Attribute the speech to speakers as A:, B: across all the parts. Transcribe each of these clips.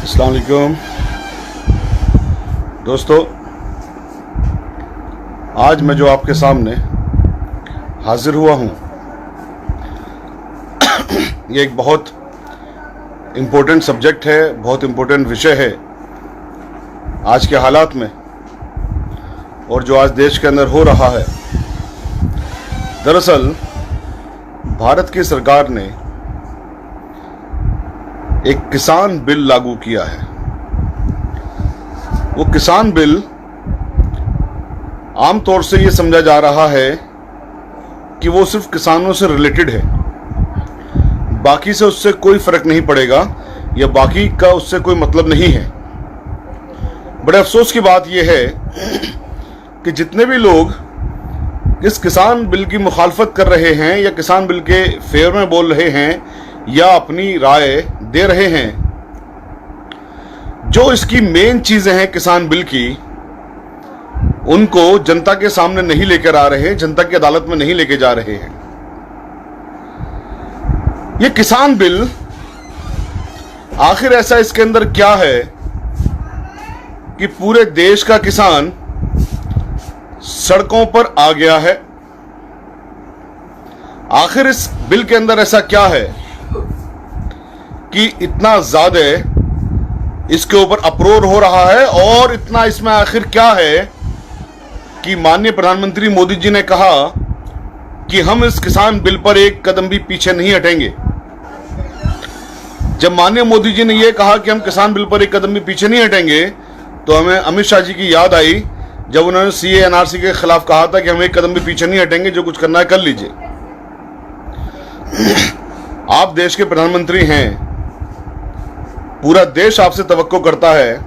A: अस्सलाम वालेकुम दोस्तों, आज मैं जो आपके सामने हाजिर हुआ हूँ ये एक बहुत इम्पोर्टेंट सब्जेक्ट है, बहुत इम्पोर्टेंट विषय है आज के हालात में और जो आज देश के अंदर हो रहा है। दरअसल भारत की सरकार ने एक किसान बिल लागू किया है। वो किसान बिल आमतौर से ये समझा जा रहा है कि वो सिर्फ किसानों से रिलेटेड है, बाकी से उससे कोई फर्क नहीं पड़ेगा या बाकी का उससे कोई मतलब नहीं है। बड़े अफसोस की बात यह है कि जितने भी लोग इस किसान बिल की मुखालफत कर रहे हैं या किसान बिल के फेवर में बोल रहे हैं या अपनी राय दे रहे हैं, जो इसकी मेन चीजें हैं किसान बिल की, उनको जनता के सामने नहीं लेकर आ रहे, जनता की अदालत में नहीं लेके जा रहे हैं। ये किसान बिल आखिर ऐसा इसके अंदर क्या है कि पूरे देश का किसान सड़कों पर आ गया है। आखिर इस बिल के अंदर ऐसा क्या है कि इतना ज्यादा इसके ऊपर अप्रोर हो रहा है, और इतना इसमें आखिर क्या है कि माननीय प्रधानमंत्री मोदी जी ने कहा कि हम इस किसान बिल पर एक कदम भी पीछे नहीं हटेंगे। जब माननीय मोदी जी ने यह कहा कि हम किसान बिल पर एक कदम भी पीछे नहीं हटेंगे, तो हमें अमित शाह जी की याद आई जब उन्होंने सीए एनआरसी के खिलाफ कहा था कि हम एक कदम भी पीछे नहीं हटेंगे, जो कुछ करना है कर लीजिए। आप देश के प्रधानमंत्री हैं, पूरा देश आपसे तवक्को करता है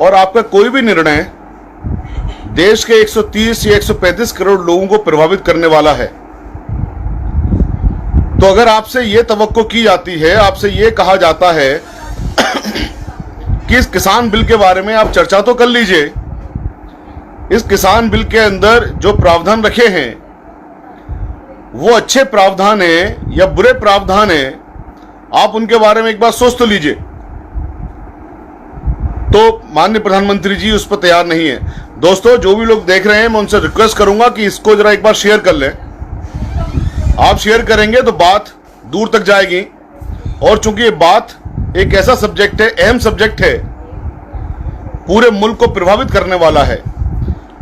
A: और आपका कोई भी निर्णय देश के 130 या 135 करोड़ लोगों को प्रभावित करने वाला है। तो अगर आपसे यह तवक्को की जाती है, आपसे यह कहा जाता है कि इस किसान बिल के बारे में आप चर्चा तो कर लीजिए, इस किसान बिल के अंदर जो प्रावधान रखे हैं वो अच्छे प्रावधान है या बुरे प्रावधान है, आप उनके बारे में एक बार सोच तो लीजिए। तो माननीय प्रधानमंत्री जी उस पर तैयार नहीं है। दोस्तों, जो भी लोग देख रहे हैं, मैं उनसे रिक्वेस्ट करूंगा कि इसको जरा एक बार शेयर कर लें। आप शेयर करेंगे तो बात दूर तक जाएगी, और चूंकि ये बात एक ऐसा सब्जेक्ट है, अहम सब्जेक्ट है, पूरे मुल्क को प्रभावित करने वाला है,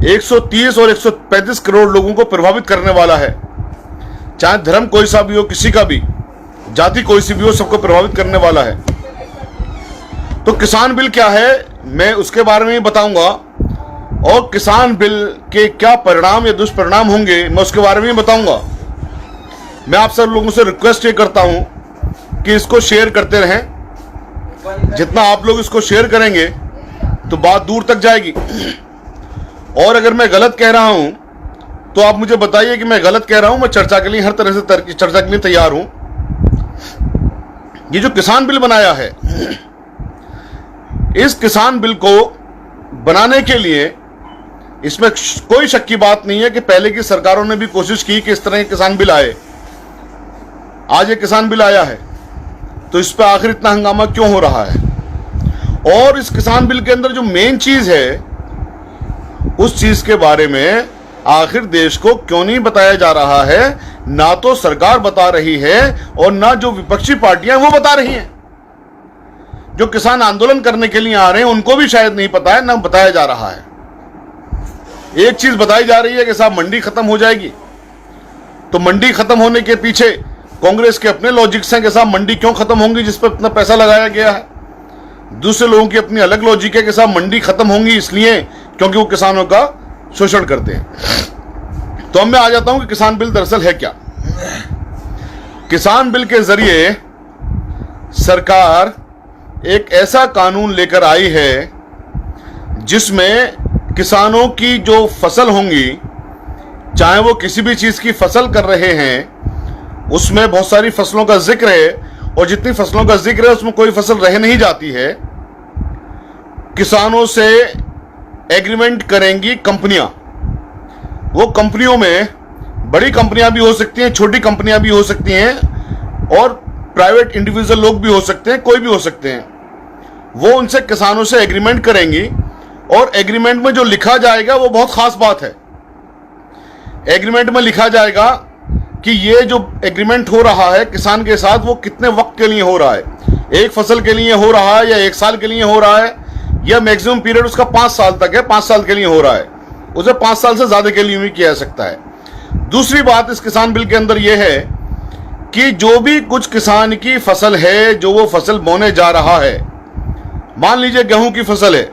A: 130 और 135 करोड़ लोगों को प्रभावित करने वाला है, चाहे धर्म कोई सा भी हो, किसी का भी, जाति कोई सी भी हो, सबको प्रभावित करने वाला है। तो किसान बिल क्या है मैं उसके बारे में बताऊंगा, और किसान बिल के क्या परिणाम या दुष्परिणाम होंगे मैं उसके बारे में बताऊंगा। मैं आप सब लोगों से रिक्वेस्ट ये करता हूं कि इसको शेयर करते रहें। जितना आप लोग इसको शेयर करेंगे तो बात दूर तक जाएगी। और अगर मैं गलत कह रहा हूं तो आप मुझे बताइए कि मैं गलत कह रहा हूं। मैं चर्चा के लिए हर तरह से चर्चा के लिए तैयार हूं। ये जो किसान बिल बनाया है, इस किसान बिल को बनाने के लिए इसमें कोई शक की बात नहीं है कि पहले की सरकारों ने भी कोशिश की कि इस तरह के किसान बिल आए। आज ये किसान बिल आया है, तो इस पर आखिर इतना हंगामा क्यों हो रहा है? और इस किसान बिल के अंदर जो मेन चीज है, उस चीज के बारे में आखिर देश को क्यों नहीं बताया जा रहा है? ना तो सरकार बता रही है और ना जो विपक्षी पार्टियां वो बता रही हैं। जो किसान आंदोलन करने के लिए आ रहे हैं उनको भी शायद नहीं पता है, ना बताया जा रहा है। एक चीज बताई जा रही है कि साहब मंडी खत्म हो जाएगी, तो मंडी खत्म होने के पीछे कांग्रेस के अपने लॉजिक्स हैं कि साहब मंडी क्यों खत्म होंगी जिस पर इतना पैसा लगाया गया है। दूसरे लोगों की अपनी अलग लॉजिक है कि साहब मंडी खत्म होंगी इसलिए क्योंकि वो किसानों का शोषण करते हैं। तो अब मैं आ जाता हूं कि किसान बिल दरअसल है क्या। किसान बिल के जरिए सरकार एक ऐसा कानून लेकर आई है जिसमें किसानों की जो फसल होंगी, चाहे वो किसी भी चीज की फसल कर रहे हैं, उसमें बहुत सारी फसलों का जिक्र है, और जितनी फसलों का जिक्र है उसमें कोई फसल रह नहीं जाती है। किसानों से एग्रीमेंट करेंगी कंपनियां। वो कंपनियों में बड़ी कंपनियां भी हो सकती हैं, छोटी कंपनियां भी हो सकती हैं, और प्राइवेट इंडिविजुअल लोग भी हो सकते हैं, कोई भी हो सकते हैं। वो उनसे किसानों से एग्रीमेंट करेंगी और एग्रीमेंट में जो लिखा जाएगा वो बहुत खास बात है। एग्रीमेंट में लिखा जाएगा कि ये जो एग्रीमेंट हो रहा है किसान के साथ वो कितने वक्त के लिए हो रहा है, एक फसल के लिए हो रहा है या 1 साल के लिए हो रहा है, या मैक्सिमम पीरियड उसका 5 साल तक है, 5 साल के लिए हो रहा है, उसे 5 साल से ज्यादा के लिए भी किया जा सकता है। दूसरी बात इस किसान बिल के अंदर यह है कि जो भी कुछ किसान की फसल है, जो वो फसल बोने जा रहा है, मान लीजिए गेहूं की फसल है,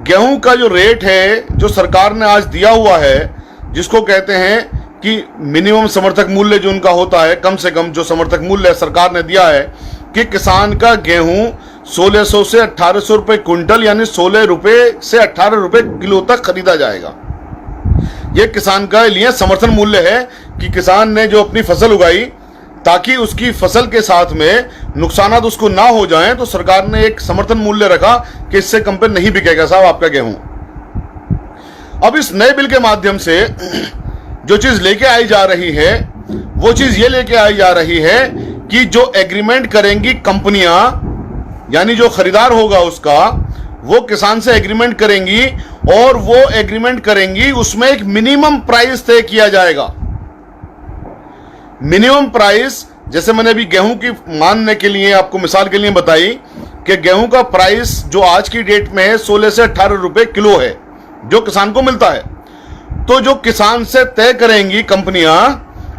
A: गेहूं का जो रेट है जो सरकार ने आज दिया हुआ है, जिसको कहते हैं कि मिनिमम समर्थक मूल्य जो उनका होता है, कम से कम जो समर्थक मूल्य सरकार ने दिया है कि किसान का गेहूं 1600 से 1800 रुपए क्विंटल यानी 16 रुपए से 18 रुपए किलो तक खरीदा जाएगा। यह किसान का लिए समर्थन मूल्य है कि किसान ने जो अपनी फसल उगाई, ताकि उसकी फसल के साथ में नुकसानात उसको ना हो जाएं, तो सरकार ने एक समर्थन मूल्य रखा कि इससे कम पे नहीं बिकेगा साहब आपका गेहूं। अब इस नए बिल के माध्यम से जो चीज लेके आई जा रही है वो चीज ये लेके आई जा रही है कि जो एग्रीमेंट करेंगी कंपनियां, यानी जो खरीदार होगा उसका, वो किसान से एग्रीमेंट करेंगी और वो एग्रीमेंट करेंगी उसमें एक मिनिमम प्राइस तय किया जाएगा। मिनिमम प्राइस, जैसे मैंने अभी गेहूं की मानने के लिए आपको मिसाल के लिए बताई कि गेहूं का प्राइस जो आज की डेट में है 16 से 18 रुपए किलो है जो किसान को मिलता है। तो जो किसान से तय करेंगी कंपनियां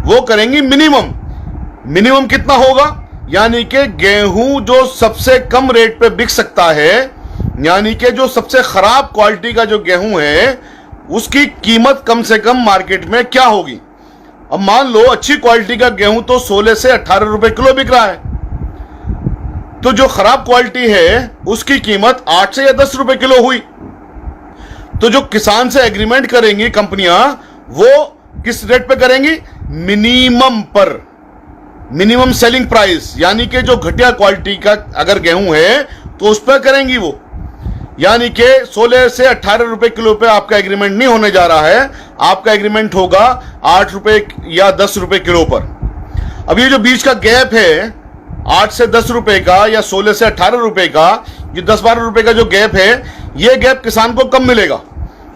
A: वो करेंगी मिनिमम। मिनिमम कितना होगा, यानी कि गेहूं जो सबसे कम रेट पे बिक सकता है, यानी कि जो सबसे खराब क्वालिटी का जो गेहूं है उसकी कीमत कम से कम मार्केट में क्या होगी। अब मान लो अच्छी क्वालिटी का गेहूं तो 16 से 18 रुपए किलो बिक रहा है, तो जो खराब क्वालिटी है उसकी कीमत 8 से या 10 रुपए किलो हुई। तो जो किसान से एग्रीमेंट करेंगी कंपनियां वो किस रेट पे करेंगी, मिनिमम पर, मिनिमम सेलिंग प्राइस, यानी कि जो घटिया क्वालिटी का अगर गेहूं है तो उस पर करेंगी वो, यानी कि 16 से 18 रुपए किलो पे आपका एग्रीमेंट नहीं होने जा रहा है, आपका एग्रीमेंट होगा 8 रुपए या 10 रुपए किलो पर। अब ये जो बीच का गैप है 8 से 10 रुपए का या 16 से 18 रुपए का, ये 10-12 रुपए का जो गैप है, ये गैप किसान को कम मिलेगा।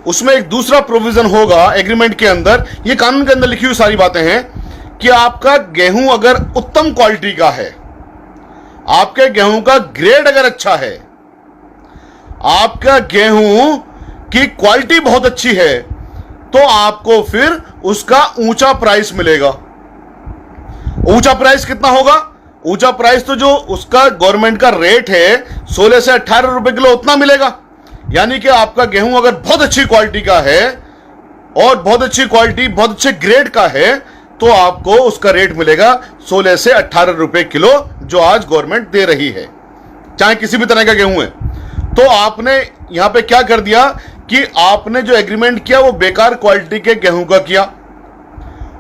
A: उसमें एक दूसरा प्रोविजन होगा एग्रीमेंट के अंदर, ये कानून के अंदर लिखी हुई सारी बातें हैं कि आपका गेहूं अगर उत्तम क्वालिटी का है, आपके गेहूं का ग्रेड अगर अच्छा है, आपका गेहूं की क्वालिटी बहुत अच्छी है, तो आपको फिर उसका ऊंचा प्राइस मिलेगा। ऊंचा प्राइस कितना होगा, ऊंचा प्राइस तो जो उसका गवर्नमेंट का रेट है 16 से 18 रुपए किलो उतना मिलेगा। यानी कि आपका गेहूं अगर बहुत अच्छी क्वालिटी का है और बहुत अच्छी क्वालिटी बहुत अच्छे ग्रेड का है तो आपको उसका रेट मिलेगा 16 से 18 रुपए किलो, जो आज गवर्नमेंट दे रही है, चाहे किसी भी तरह का गेहूं है। तो आपने यहां पे क्या कर दिया कि आपने जो एग्रीमेंट किया वो बेकार क्वालिटी के गेहूं का किया,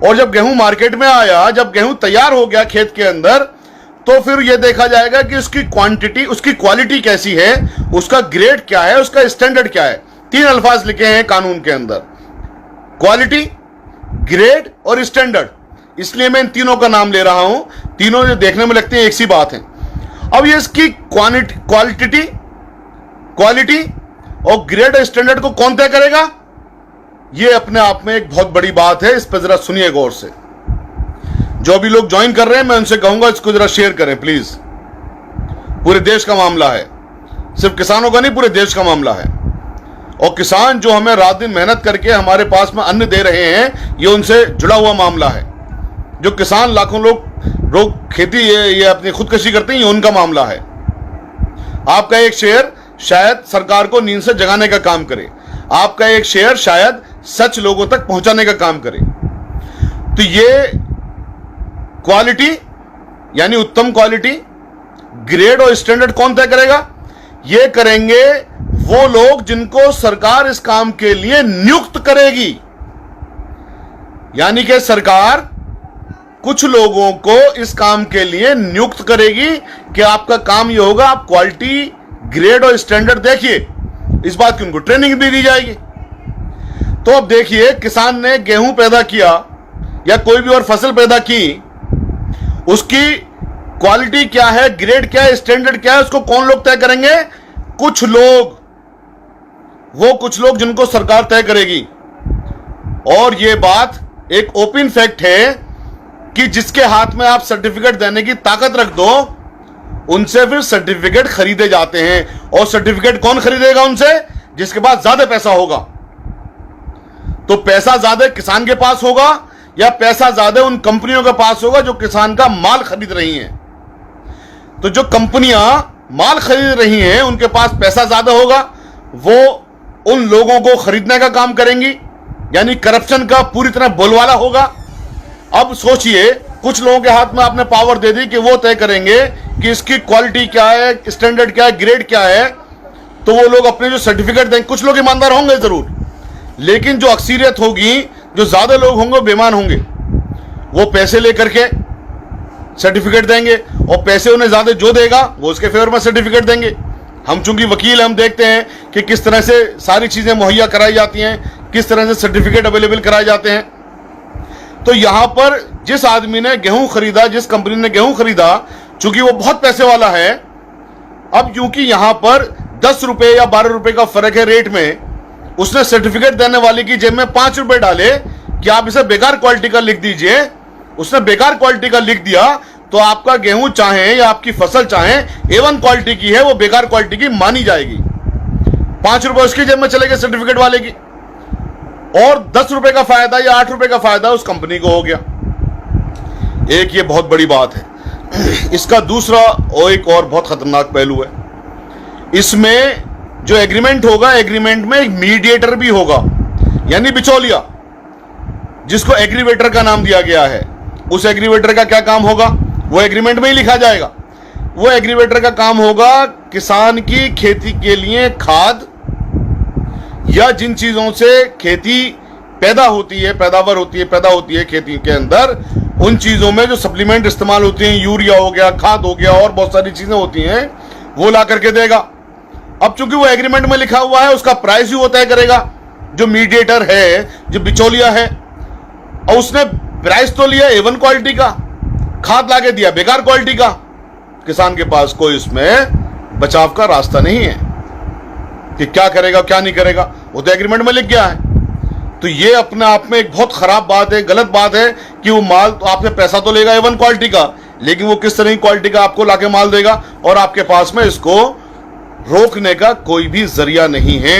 A: और जब गेहूं मार्केट में आया, जब गेहूं तैयार हो गया खेत के अंदर, तो फिर यह देखा जाएगा कि उसकी क्वांटिटी, उसकी क्वालिटी कैसी है, उसका ग्रेड क्या है, उसका स्टैंडर्ड क्या है। 3 अल्फाज लिखे हैं कानून के अंदर, क्वालिटी, ग्रेड और स्टैंडर्ड। इसलिए मैं इन तीनों का नाम ले रहा हूं, तीनों जो देखने में लगते हैं एक सी बात है। अब ये इसकी क्वालिटी और ग्रेड और स्टैंडर्ड को कौन तय करेगा, ये अपने आप में एक बहुत बड़ी बात है। इस पर जरा सुनिए गौर से। जो भी लोग ज्वाइन कर रहे हैं मैं उनसे कहूंगा इसको जरा शेयर करें प्लीज। पूरे देश का मामला है, सिर्फ किसानों का नहीं, पूरे देश का मामला है। और किसान जो हमें रात दिन मेहनत करके हमारे पास में अन्न दे रहे हैं, ये उनसे जुड़ा हुआ मामला है। जो किसान लाखों लोग खेती ये अपनी खुदकशी करते हैं, ये उनका मामला है। आपका एक शेयर शायद सरकार को नींद से जगाने का काम करे, आपका एक शेयर शायद सच लोगों तक पहुंचाने का काम करे। तो ये क्वालिटी यानी उत्तम क्वालिटी, ग्रेड और स्टैंडर्ड कौन तय करेगा, ये करेंगे वो लोग जिनको सरकार इस काम के लिए नियुक्त करेगी। यानी कि सरकार कुछ लोगों को इस काम के लिए नियुक्त करेगी कि आपका काम यह होगा, आप क्वालिटी, ग्रेड और स्टैंडर्ड देखिए। इस बात की उनको ट्रेनिंग भी दी जाएगी। तो अब देखिए, किसान ने गेहूं पैदा किया या कोई भी और फसल पैदा की, उसकी क्वालिटी क्या है, ग्रेड क्या है, स्टैंडर्ड क्या है, उसको कौन लोग तय करेंगे? कुछ लोग, वो कुछ लोग जिनको सरकार तय करेगी। और ये बात एक ओपन फैक्ट है कि जिसके हाथ में आप सर्टिफिकेट देने की ताकत रख दो, उनसे फिर सर्टिफिकेट खरीदे जाते हैं। और सर्टिफिकेट कौन खरीदेगा उनसे? जिसके पास ज्यादा पैसा होगा। तो पैसा ज्यादा किसान के पास होगा या पैसा ज्यादा उन कंपनियों के पास होगा जो किसान का माल खरीद रही हैं? तो जो कंपनियां माल खरीद रही हैं उनके पास पैसा ज्यादा होगा, वो उन लोगों को खरीदने का काम करेंगी, यानी करप्शन का पूरी तरह बोलवाला होगा। अब सोचिए, कुछ लोगों के हाथ में आपने पावर दे दी कि वो तय करेंगे कि इसकी क्वालिटी क्या है, स्टैंडर्ड क्या है, ग्रेड क्या है। तो वो लोग अपने जो सर्टिफिकेट देंगे, कुछ लोग ईमानदार होंगे जरूर, लेकिन जो अक्सरियत होगी, जो ज्यादा लोग होंगे बेईमान होंगे। वो पैसे लेकर के सर्टिफिकेट देंगे और पैसे उन्हें ज्यादा जो देगा वो उसके फेवर में सर्टिफिकेट देंगे। हम चूंकि वकील, हम देखते हैं कि किस तरह से सारी चीजें मुहैया कराई जाती हैं, किस तरह से सर्टिफिकेट अवेलेबल कराए जाते हैं। तो यहां पर जिस आदमी ने गेहूं खरीदा, जिस कंपनी ने गेहूं खरीदा, चूंकि वो बहुत पैसे वाला है, अब क्योंकि यहां पर 10 रुपए या 12 रुपए का फर्क है रेट में, उसने सर्टिफिकेट देने वाले की जेब में 5 रुपए डाले कि आप इसे बेकार क्वालिटी का लिख दीजिए। उसने बेकार क्वालिटी का लिख दिया तो आपका गेहूं चाहे या आपकी फसल चाहे A1 क्वालिटी की है, वो बेकार क्वालिटी की मानी जाएगी। 5 रुपए उसकी जेब में चले गए सर्टिफिकेट वाले की, और 10 रुपए का फायदा या 8 रुपए का फायदा उस कंपनी को हो गया। एक ये बहुत बड़ी बात है। इसका दूसरा और एक और बहुत खतरनाक पहलू है, इसमें जो एग्रीमेंट होगा, एग्रीमेंट में एक मीडिएटर भी होगा, यानी बिचौलिया, जिसको एग्रीवेटर का नाम दिया गया है। उस एग्रीवेटर का क्या काम होगा वो एग्रीमेंट में ही लिखा जाएगा। वो एग्रीवेटर का काम होगा किसान की खेती के लिए खाद या जिन चीजों से खेती पैदा होती है, पैदावार होती है, पैदा होती है खेती के अंदर, उन चीजों में जो सप्लीमेंट इस्तेमाल होती हैं, यूरिया हो गया, खाद हो गया, और बहुत सारी चीजें होती हैं, वो ला करके देगा। अब चूंकि वो एग्रीमेंट में लिखा हुआ है, उसका प्राइस ही वो तय करेगा, जो मीडिएटर है, जो बिचौलिया है। और उसने प्राइस तो लिया A1 क्वालिटी का, खाद लाके दिया बेकार क्वालिटी का। किसान के पास कोई इसमें बचाव का रास्ता नहीं है कि क्या करेगा क्या नहीं करेगा, वो तो एग्रीमेंट में लिख गया है। तो ये अपने आप में एक बहुत खराब बात है, गलत बात है कि वो माल तो आपसे पैसा तो लेगा A1 क्वालिटी का, लेकिन वो किस तरह की क्वालिटी का आपको लाके माल देगा, और आपके पास में इसको रोकने का कोई भी जरिया नहीं है,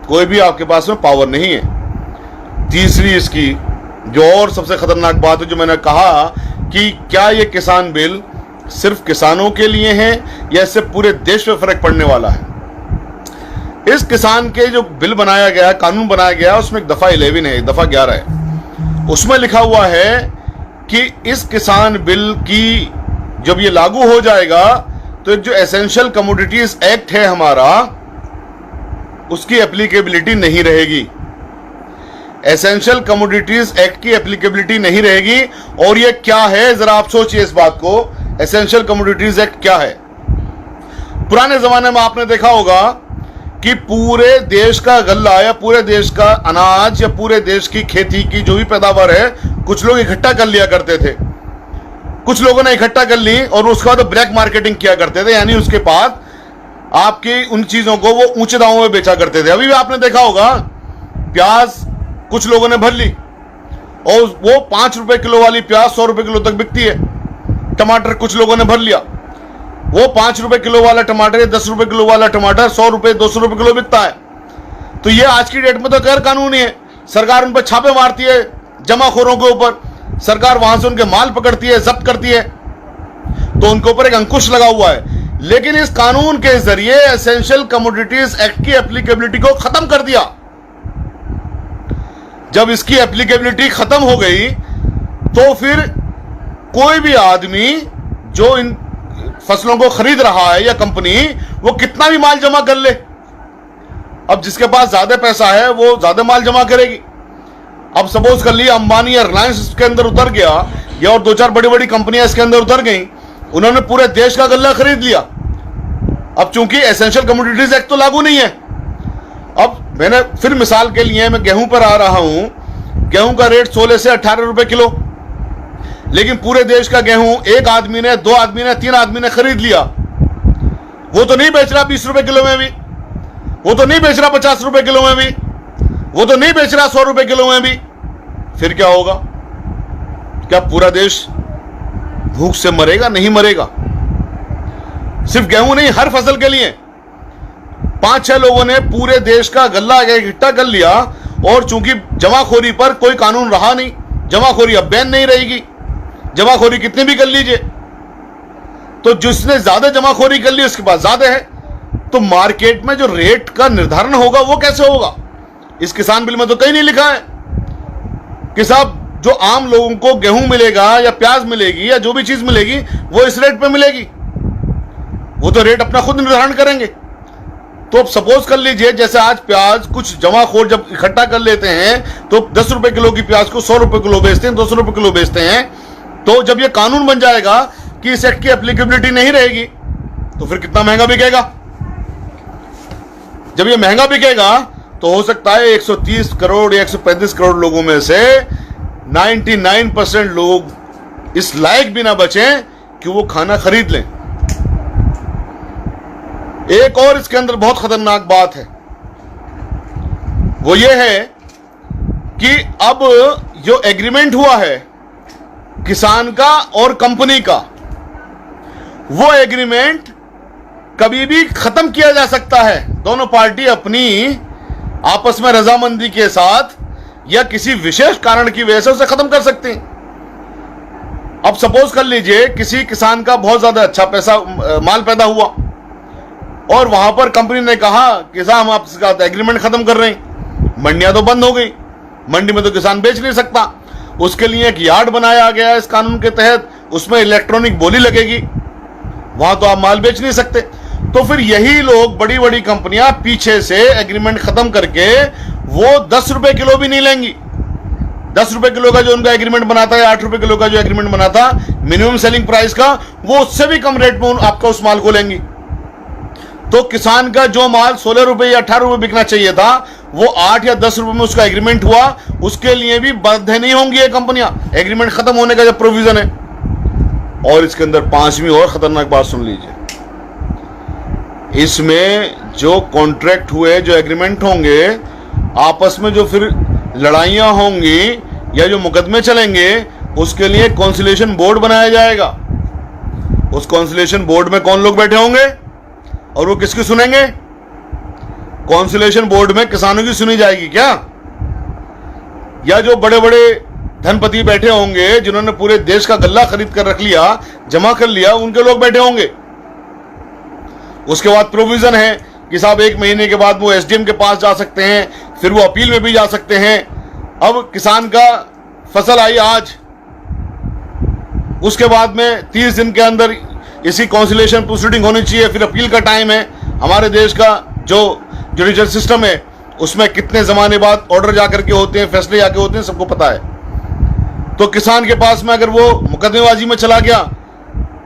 A: कोई भी आपके पास में पावर नहीं है। तीसरी इसकी जो और सबसे खतरनाक बात है, जो मैंने कहा कि क्या ये किसान बिल सिर्फ किसानों के लिए है या इससे पूरे देश में फर्क पड़ने वाला है। इस किसान के जो बिल बनाया गया है, कानून बनाया गया है, उसमें एक दफा 11 है, एक दफा 11 है। उसमें लिखा हुआ है कि इस किसान बिल की जब ये लागू हो जाएगा तो जो एसेंशियल कमोडिटीज एक्ट है हमारा, उसकी एप्लीकेबिलिटी नहीं रहेगी। एसेंशियल कमोडिटीज एक्ट की एप्लीकेबिलिटी नहीं रहेगी। और ये क्या है, जरा आप सोचिए इस बात को, एसेंशियल कमोडिटीज एक्ट क्या है। पुराने जमाने में आपने देखा होगा कि पूरे देश का गल्ला या पूरे देश का अनाज या पूरे देश की खेती की जो भी पैदावार है, कुछ लोग इकट्ठा कर लिया करते थे। कुछ लोगों ने इकट्ठा कर ली और उसके बाद ब्लैक मार्केटिंग किया करते थे, यानी उसके बाद आपकी उन चीजों को वो ऊंचे दामों में बेचा करते थे। अभी भी आपने देखा होगा, प्याज कुछ लोगों ने भर ली और वो 5 रुपए किलो वाली प्याज 100 रुपए किलो तक बिकती है। टमाटर कुछ लोगों ने भर लिया, वो 5 रुपए किलो वाला टमाटर या 10 रुपए किलो वाला टमाटर 100 रुपए 200 रुपए किलो बिकता है। तो ये आज की डेट में तो गैर कानूनी है। सरकार उन पर छापे मारती है, जमाखोरों के ऊपर सरकार वहां से उनके माल पकड़ती है, जब्त करती है, तो उनके ऊपर एक अंकुश लगा हुआ है। लेकिन इस कानून के जरिए एसेंशियल कमोडिटीज एक्ट की एप्लीकेबिलिटी को खत्म कर दिया। जब इसकी एप्लीकेबिलिटी खत्म हो गई तो फिर कोई भी आदमी जो इन फसलों को खरीद रहा है या कंपनी, वो कितना भी माल जमा कर ले, अब जिसके पास ज्यादा पैसा है वो ज्यादा माल जमा करेगी। अब सपोज कर लिया अंबानी या रिलायंस इसके अंदर उतर गया, या और 2-4 बड़ी बड़ी कंपनियां इसके अंदर उतर गई, उन्होंने पूरे देश का गल्ला खरीद लिया। अब चूंकि एसेंशियल कमोडिटीज एक्ट तो लागू नहीं है। अब मैंने फिर मिसाल के लिए मैं गेहूं पर आ रहा हूं, गेहूं का रेट 16 से 18 रुपए किलो, लेकिन पूरे देश का गेहूं एक आदमी ने, 2 आदमी ने, 3 आदमी ने खरीद लिया। वो तो नहीं बेच रहा 20 रुपए किलो में भी, वो तो नहीं बेच रहा 50 रुपए किलो में भी, वो तो नहीं बेच रहा 100 रुपए किलो में भी। फिर क्या होगा? क्या पूरा देश भूख से मरेगा? नहीं मरेगा। सिर्फ गेहूं नहीं, हर फसल के लिए 5-6 लोगों ने पूरे देश का गल्ला इकट्ठा कर लिया, और चूंकि जमाखोरी पर कोई कानून रहा नहीं, जमाखोरी अब बैन नहीं रहेगी, जमाखोरी कितनी भी कर लीजिए, तो जिसने ज्यादा जमाखोरी कर ली उसके पास ज्यादा है, तो मार्केट में जो रेट का निर्धारण होगा वो कैसे होगा? इस किसान बिल में तो कहीं नहीं लिखा है कि साहब जो आम लोगों को गेहूं मिलेगा या प्याज मिलेगी या जो भी चीज मिलेगी वो इस रेट पे मिलेगी। वो तो रेट अपना खुद निर्धारण करेंगे। तो अब सपोज कर लीजिए, जैसे आज प्याज कुछ जमाखोर जब इकट्ठा कर लेते हैं तो 10 रुपए किलो की प्याज को 100 रुपए किलो बेचते हैं, 200 रुपए किलो बेचते हैं। तो जब ये कानून बन जाएगा कि इस एक्ट की एप्लीकेबिलिटी नहीं रहेगी, तो फिर कितना महंगा बिकेगा? जब ये महंगा बिकेगा तो हो सकता है 130 करोड़ या 135 करोड़ लोगों में से 99% लोग इस लायक भी ना बचें कि वो खाना खरीद लें। एक और इसके अंदर बहुत खतरनाक बात है, वो ये है कि अब जो एग्रीमेंट हुआ है किसान का और कंपनी का, वो एग्रीमेंट कभी भी खत्म किया जा सकता है। दोनों पार्टी अपनी आपस में रजामंदी के साथ या किसी विशेष कारण की वजह से उसे खत्म कर सकते हैं। अब सपोज कर लीजिए किसी किसान का बहुत ज्यादा अच्छा पैसा माल पैदा हुआ और वहां पर कंपनी ने कहा कि साहब हम आपके साथ एग्रीमेंट खत्म कर रहे हैं, मंडियां तो बंद हो गई, मंडी में तो किसान बेच नहीं सकता, उसके लिए एक यार्ड बनाया गया इस कानून के तहत, उसमें इलेक्ट्रॉनिक बोली लगेगी, वहां तो आप माल बेच नहीं सकते। तो फिर यही लोग, बड़ी बड़ी कंपनियां पीछे से एग्रीमेंट खत्म करके वो 10 रुपए किलो भी नहीं लेंगी। 10 रुपए किलो का जो उनका एग्रीमेंट बना था या 8 रुपए किलो का जो एग्रीमेंट बना था मिनिमम सेलिंग प्राइस का, वो उससे भी कम रेट में आपका उस माल को लेंगी। तो किसान का जो माल 16 रुपए या 18 रुपए बिकना चाहिए था, वो 8 या 10 रुपए में उसका एग्रीमेंट हुआ, उसके लिए भी बाध्य नहीं होंगी ये कंपनियां, एग्रीमेंट खत्म होने का जो प्रोविजन है। और इसके अंदर 5वीं और खतरनाक बात सुन लीजिए, इसमें जो कॉन्ट्रैक्ट हुए, जो एग्रीमेंट होंगे, आपस में जो फिर लड़ाइयां होंगी या जो मुकदमे चलेंगे, उसके लिए कॉन्सिलेशन बोर्ड बनाया जाएगा। उस कॉन्सिलेशन बोर्ड में कौन लोग बैठे होंगे और वो किसकी सुनेंगे? कॉन्सिलेशन बोर्ड में किसानों की सुनी जाएगी क्या? या जो बड़े बड़े धनपति बैठे होंगे जिन्होंने पूरे देश का गल्ला खरीद कर रख लिया, जमा कर लिया, उनके लोग बैठे होंगे। उसके बाद प्रोविजन है कि साहब 1 महीने के बाद वो एसडीएम के पास जा सकते हैं, फिर वो अपील में भी जा सकते हैं। अब किसान का फसल आई आज, उसके बाद में 30 दिन के अंदर इसी कॉन्सिलेशन प्रोसीडिंग होनी चाहिए, फिर अपील का टाइम है। हमारे देश का जो जुडिशियल सिस्टम है उसमें कितने जमाने बाद ऑर्डर जाकर के होते हैं, फैसले जाके होते हैं, सबको पता है। तो किसान के पास में अगर वो मुकदमेबाजी में चला गया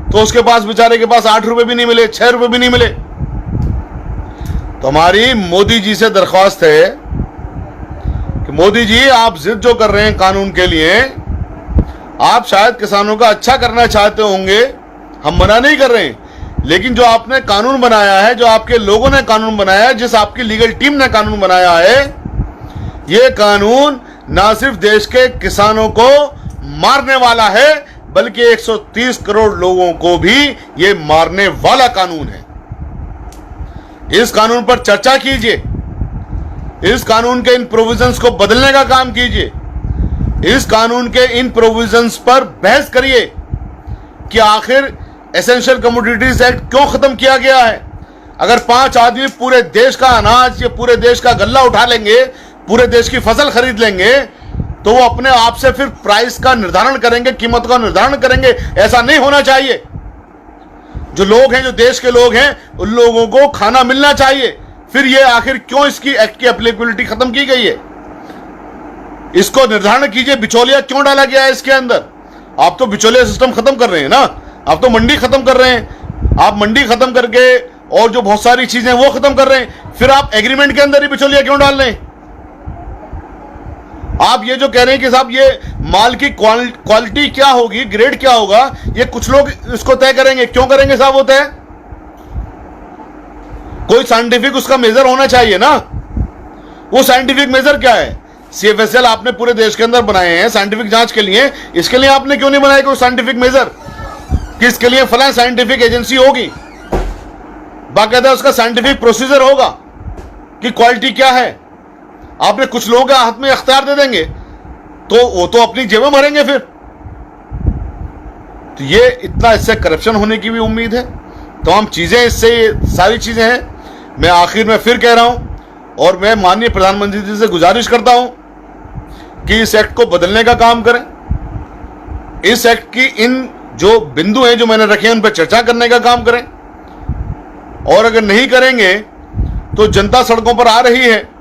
A: तो उसके पास, बेचारे के पास 8 रुपए भी नहीं मिले, 6 रुपए भी नहीं मिले। तो हमारी मोदी जी से दरख्वास्त है कि मोदी जी, आप जिद जो कर रहे हैं कानून के लिए, आप शायद किसानों का अच्छा करना चाहते होंगे, हम मना नहीं कर रहे हैं, लेकिन जो आपने कानून बनाया है, जो आपके लोगों ने कानून बनाया है, जिस आपकी लीगल टीम ने कानून बनाया है, यह कानून ना सिर्फ देश के किसानों को मारने वाला है, बल्कि 130 करोड़ लोगों को भी यह मारने वाला कानून है। इस कानून पर चर्चा कीजिए, इस कानून के इन प्रोविजंस को बदलने का काम कीजिए, इस कानून के इन प्रोविजंस पर बहस करिए कि आखिर एसेंशियल कमोडिटीज एक्ट क्यों खत्म किया गया है। अगर 5 आदमी पूरे देश का अनाज या पूरे देश का गल्ला उठा लेंगे, पूरे देश की फसल खरीद लेंगे, तो वो अपने आप से फिर प्राइस का निर्धारण करेंगे, कीमत का निर्धारण करेंगे। ऐसा नहीं होना चाहिए। जो लोग हैं, जो देश के लोग हैं, उन लोगों को खाना मिलना चाहिए। फिर ये आखिर क्यों इसकी एक्ट की एप्लीकेबिलिटी खत्म की गई है, इसको निर्धारण कीजिए। बिचौलिया क्यों डाला गया है इसके अंदर? आप तो बिचौलिया सिस्टम खत्म कर रहे हैं ना, आप तो मंडी खत्म कर रहे हैं। आप मंडी खत्म करके और जो बहुत सारी चीजें वो खत्म कर रहे हैं, फिर आप एग्रीमेंट के अंदर ही बिचौलिया क्यों डाल रहे हैं? आप ये जो कह रहे हैं कि साहब ये माल की क्वालिटी क्या होगी, ग्रेड क्या होगा, ये कुछ लोग इसको तय करेंगे। क्यों करेंगे साहब वो तय? कोई साइंटिफिक उसका मेजर होना चाहिए ना। वो साइंटिफिक मेजर क्या है? CFSL आपने पूरे देश के अंदर बनाए हैं साइंटिफिक जांच के लिए, इसके लिए आपने क्यों नहीं बनाया कोई साइंटिफिक मेजर कि इसके लिए फलां साइंटिफिक एजेंसी होगी, बाकायदा उसका साइंटिफिक प्रोसीजर होगा कि क्वालिटी क्या है। आपने कुछ लोगों के हाथ में अख्तियार दे देंगे तो वो तो अपनी जेबें भरेंगे फिर। तो ये इतना इससे करप्शन होने की भी उम्मीद है। तमाम चीजें इससे, सारी चीजें हैं। मैं आखिर में फिर कह रहा हूं और मैं माननीय प्रधानमंत्री जी से गुजारिश करता हूं कि इस एक्ट को बदलने का काम करें। इस एक्ट की इन जो बिंदु हैं जो मैंने रखे हैं उन पर चर्चा करने का काम करें। और अगर नहीं करेंगे तो जनता सड़कों पर आ रही है।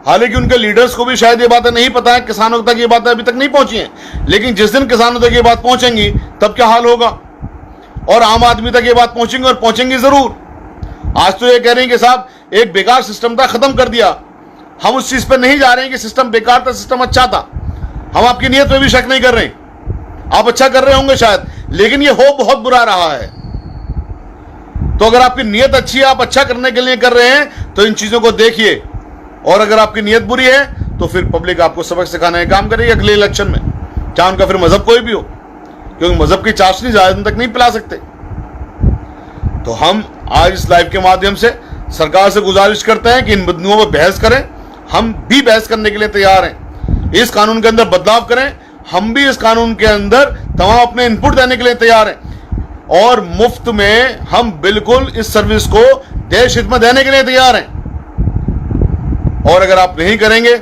A: हालांकि उनके लीडर्स को भी शायद ये बातें नहीं पता है, किसानों तक ये बातें अभी तक नहीं पहुंची हैं, लेकिन जिस दिन किसानों तक ये बात पहुंचेंगी तब क्या हाल होगा, और आम आदमी तक ये बात पहुंचेंगी और पहुंचेंगी जरूर। आज तो ये कह रहे हैं कि साहब एक बेकार सिस्टम था, खत्म कर दिया। हम उस चीज पर नहीं जा रहे हैं कि सिस्टम बेकार था, सिस्टम अच्छा था। हम आपकी नीयत में भी शक नहीं कर रहे हैं, आप अच्छा कर रहे होंगे शायद, लेकिन ये हो बहुत बुरा रहा है। तो अगर आपकी नीयत अच्छी है, आप अच्छा करने के लिए कर रहे हैं, तो इन चीजों को देखिए। और अगर आपकी नीयत बुरी है तो फिर पब्लिक आपको सबक सिखाने का काम करेगी अगले इलेक्शन में, चाहे उनका फिर मजहब कोई भी हो, क्योंकि मजहब की चाशनी ज्यादा दिन तक नहीं पिला सकते। तो हम आज इस लाइव के माध्यम से सरकार से गुजारिश करते हैं कि इन बिंदुओं पर बहस करें। हम भी बहस करने के लिए तैयार हैं। इस कानून के अंदर बदलाव करें, हम भी इस कानून के अंदर तमाम अपने इनपुट देने के लिए तैयार हैं। और मुफ्त में हम बिल्कुल इस सर्विस को देश हित में देने के लिए तैयार हैं। और अगर आप नहीं करेंगे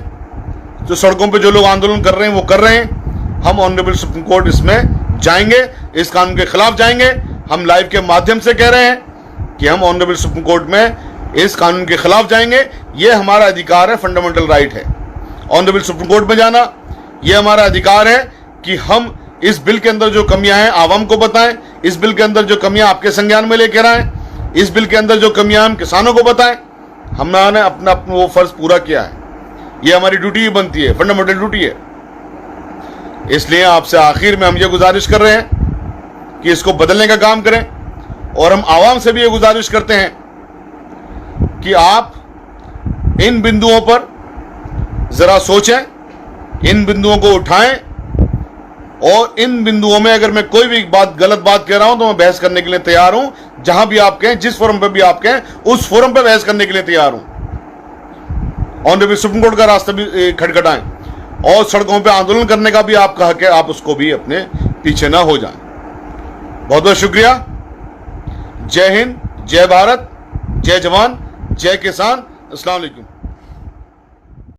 A: तो सड़कों पे जो लोग आंदोलन कर रहे हैं वो कर रहे हैं, हम ऑनरेबल सुप्रीम कोर्ट इसमें जाएंगे, इस कानून के खिलाफ जाएंगे। हम लाइव के माध्यम से कह रहे हैं कि हम ऑनरेबल सुप्रीम कोर्ट में इस कानून के खिलाफ जाएंगे। ये हमारा अधिकार है, फंडामेंटल राइट है ऑनरेबल सुप्रीम कोर्ट में जाना। ये हमारा अधिकार है कि हम इस बिल के अंदर जो कमियां हैं आवाम को बताएं, इस बिल के अंदर जो कमियां आपके संज्ञान में लेकर आए, इस बिल के अंदर जो कमियां हम किसानों को बताएं। हमने अपना वो फर्ज पूरा किया है, ये हमारी ड्यूटी ही बनती है, फंडामेंटल ड्यूटी है। इसलिए आपसे आखिर में हम ये गुजारिश कर रहे हैं कि इसको बदलने का काम करें। और हम आवाम से भी ये गुजारिश करते हैं कि आप इन बिंदुओं पर जरा सोचें, इन बिंदुओं को उठाएं, और इन बिंदुओं में अगर मैं कोई भी बात गलत बात कह रहा हूं तो मैं बहस करने के लिए तैयार हूं। जहां भी आप कहें, जिस फोरम पे भी आप कहें, उस फोरम पे बहस करने के लिए तैयार हूं। ऑनरेबल सुप्रीम कोर्ट का रास्ता भी खटखटाएं, और सड़कों पे आंदोलन करने का भी आपका हक है, आप उसको भी अपने पीछे ना हो जाएं। बहुत बहुत शुक्रिया। जय हिंद, जय भारत, जय जवान, जय किसान। अस्सलाम वालेकुम।